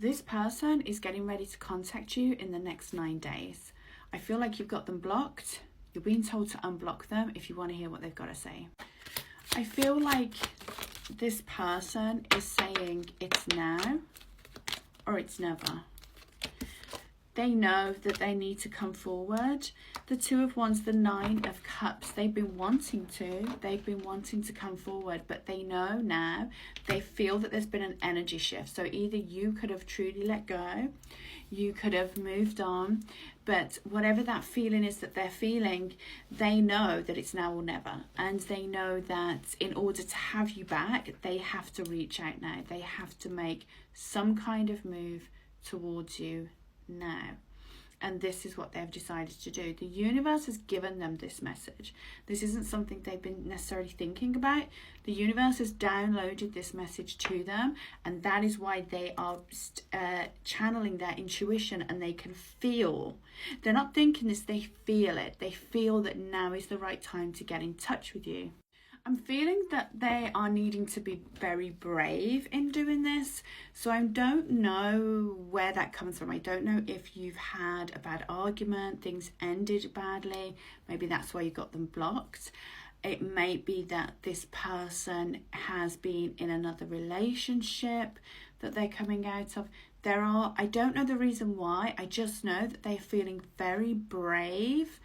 This person is getting ready to contact you in the next 9 days. I feel like you've got them blocked. You're being told to unblock them if you want to hear what they've got to say. I feel like this person is saying it's now or it's never. They know that they need to come forward. The Two of Wands, the Nine of Cups, they've been wanting to come forward, but they know now, they feel that there's been an energy shift. So either you could have truly let go, you could have moved on, but whatever that feeling is that they're feeling, they know that it's now or never. And they know that in order to have you back, they have to reach out now. They have to make some kind of move towards you now. And this is what they've decided to do. The universe has given them this message. This isn't something they've been necessarily thinking about. The universe has downloaded this message to them, and that is why they are channeling their intuition, and they can feel. They're not thinking this, they feel it. They feel that now is the right time to get in touch with you. I'm feeling that they are needing to be very brave in doing this. So I don't know where that comes from. I don't know if you've had a bad argument, things ended badly. Maybe that's why you got them blocked. It may be that this person has been in another relationship that they're coming out of. I don't know the reason why. I just know that they're feeling very brave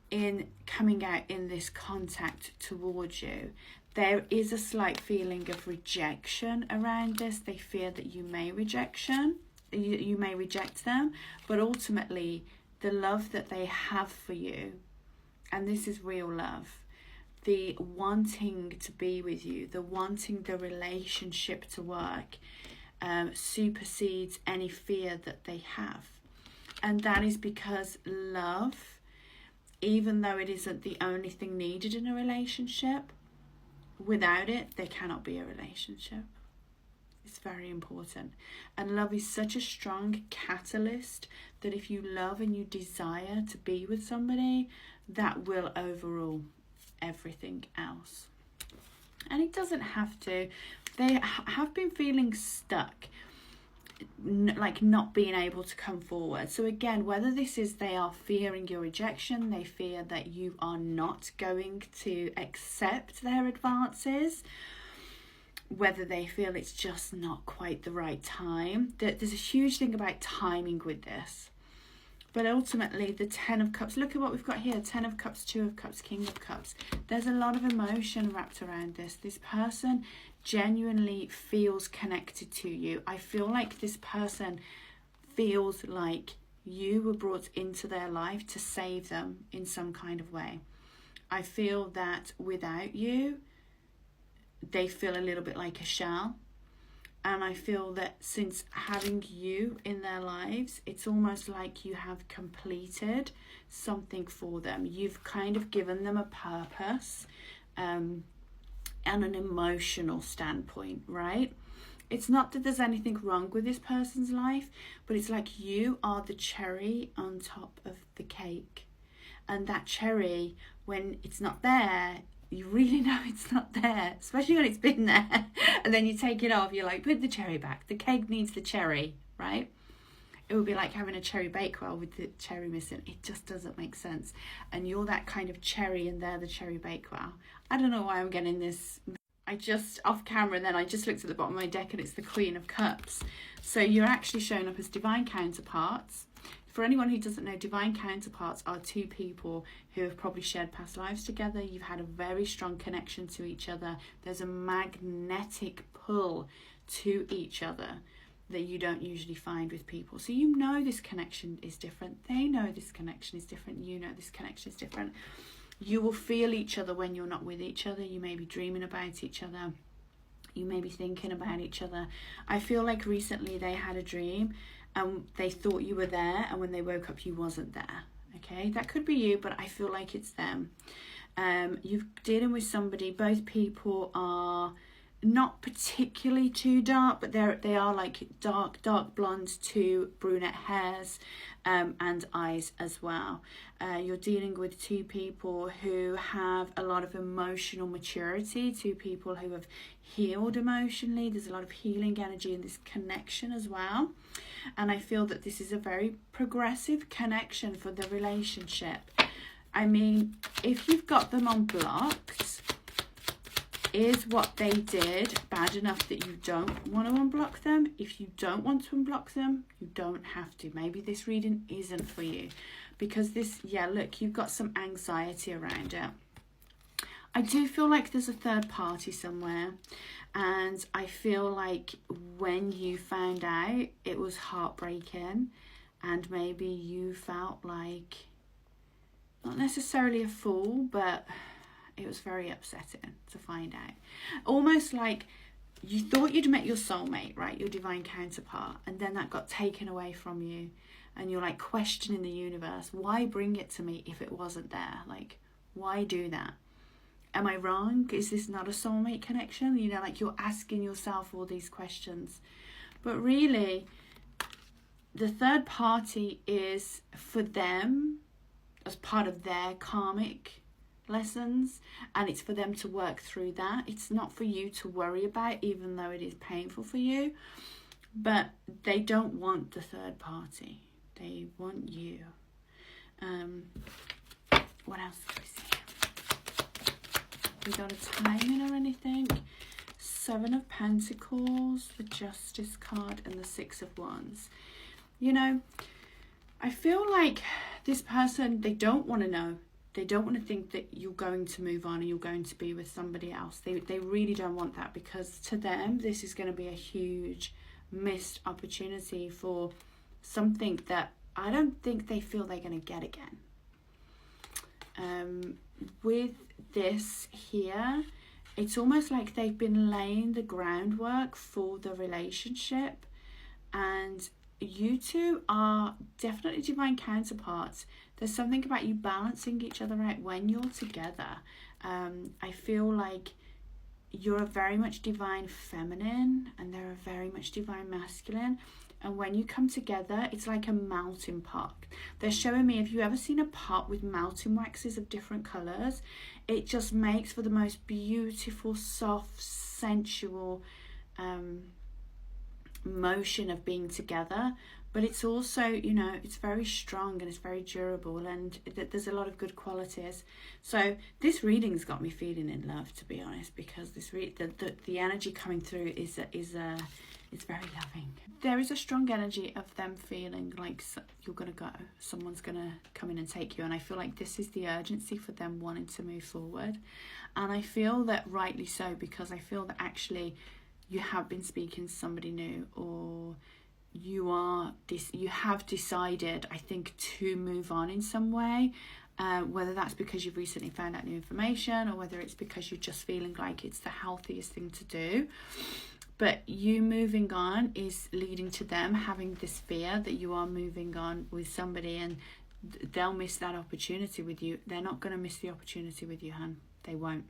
in coming out in this contact towards you. There is a slight feeling of rejection around this. They fear that you may reject them, but ultimately the love that they have for you, and this is real love, the wanting to be with you, the wanting the relationship to work, supersedes any fear that they have. And that is because love, even though it isn't the only thing needed in a relationship, without it, there cannot be a relationship. It's very important. And love is such a strong catalyst that if you love and you desire to be with somebody, that will overrule everything else. And it doesn't have to. They have been feeling stuck, like not being able to come forward. So again, whether this is they are fearing your rejection, they fear that you are not going to accept their advances, whether they feel it's just not quite the right time. There's a huge thing about timing with this. But ultimately, the Ten of Cups, look at what we've got here. Ten of Cups, Two of Cups, King of Cups. There's a lot of emotion wrapped around this. This person genuinely feels connected to you. I feel like this person feels like you were brought into their life to save them in some kind of way. I feel that without you, they feel a little bit like a shell. And I feel that since having you in their lives, it's almost like you have completed something for them. You've kind of given them a purpose and an emotional standpoint, right? It's not that there's anything wrong with this person's life, but it's like you are the cherry on top of the cake. And that cherry, when it's not there, you really know it's not there, especially when it's been there. And then you take it off, you're like, put the cherry back. The cake needs the cherry, right? It would be like having a cherry bakewell with the cherry missing. It just doesn't make sense. And you're that kind of cherry and they're the cherry bakewell. I don't know why I'm getting this. I just, off camera then, I just looked at the bottom of my deck and it's the Queen of Cups. So you're actually showing up as divine counterparts. For anyone who doesn't know, divine counterparts are two people who have probably shared past lives together. You've had a very strong connection to each other. There's a magnetic pull to each other that you don't usually find with people. So you know this connection is different. They know this connection is different. You know this connection is different. You will feel each other when you're not with each other. You may be dreaming about each other. You may be thinking about each other. I feel like recently they had a dream and they thought you were there, and when they woke up you wasn't there. Okay, that could be you, but I feel like it's them. You're dealing with somebody, both people are not particularly too dark, but they are like dark blonde to brunette hairs, and eyes as well. You're dealing with two people who have a lot of emotional maturity, two people who have healed emotionally. There's a lot of healing energy in this connection as well. And I feel that this is a very progressive connection for the relationship. I mean, if you've got them unblocked, is what they did bad enough that you don't want to unblock them? If you don't want to unblock them, you don't have to. Maybe this reading isn't for you, because this, yeah, look, you've got some anxiety around it. I do feel like there's a third party somewhere, and I feel like when you found out, it was heartbreaking, and maybe you felt like, not necessarily a fool, but it was very upsetting to find out. Almost like you thought you'd met your soulmate, right? Your divine counterpart. And then that got taken away from you. And you're like questioning the universe. Why bring it to me if it wasn't there? Like, why do that? Am I wrong? Is this not a soulmate connection? You know, like you're asking yourself all these questions. But really, the third party is for them as part of their karmic lessons, and it's for them to work through that. It's not for you to worry about, even though it is painful for you. But they don't want the third party, they want you. What else do we see? We got a timing or anything? 7 of Pentacles, the Justice card, and the 6 of Wands. You know, I feel like this person, they don't want to know. They don't want to think that you're going to move on and you're going to be with somebody else. They really don't want that, because to them, this is going to be a huge missed opportunity for something that I don't think they feel they're going to get again. With this here, it's almost like they've been laying the groundwork for the relationship, and you two are definitely divine counterparts. There's something about you balancing each other out when you're together. I feel like you're a very much divine feminine and they're a very much divine masculine. And when you come together, it's like a melting pot. They're showing me, have you ever seen a pot with melting waxes of different colours? It just makes for the most beautiful, soft, sensual motion of being together. But it's also, you know, it's very strong and it's very durable, and there's a lot of good qualities. So this reading's got me feeling in love, to be honest, because this the energy coming through is very loving. There is a strong energy of them feeling like you're going to go. Someone's going to come in and take you. And I feel like this is the urgency for them wanting to move forward. And I feel that rightly so, because I feel that actually you have been speaking to somebody new, or you have decided, I think, to move on in some way, whether that's because you've recently found out new information, or whether it's because you're just feeling like it's the healthiest thing to do. But you moving on is leading to them having this fear that you are moving on with somebody, and they'll miss that opportunity with you. They're not going to miss the opportunity with you, hun. They won't.